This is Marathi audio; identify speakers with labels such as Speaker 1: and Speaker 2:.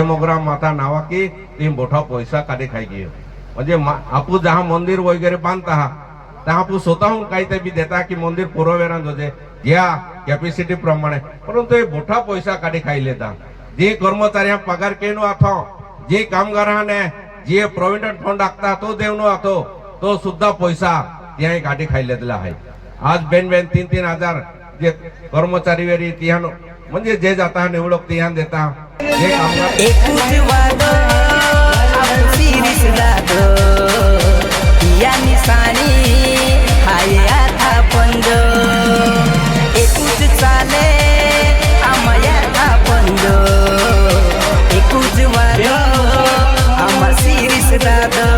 Speaker 1: मोगरा माता नावा की ती मोठा पैसा काढे खाई गयो म्हणजे आपू जहा मंदिर वगैरे बांधता त्या आपू स्वतःहून काहीतरी बी देता की मंदिर पुरवेरा जोजे ज्या कॅपॅसिटी प्रमाणे परंतु हे मोठा पैसा काढे खाई लेता जे कर्मचारी पगार केनो आथो जे कामगाराने जे प्रोव्हिडंट फंड आखता तो देवनो आथो तो सुद्धा पैसा त्या काढे खाई लेतला आहे आज बेन 3-3 हजार जे कर्मचारी वेरी तिहान म्हणजे जे जाता निवडक तिहान देता जे कामगार
Speaker 2: एकूच वाद सिरीस जातो या निशाणी हाय आता पंज एकूच चाले आमया था पंज एकूच वाद आम सिरीस जातो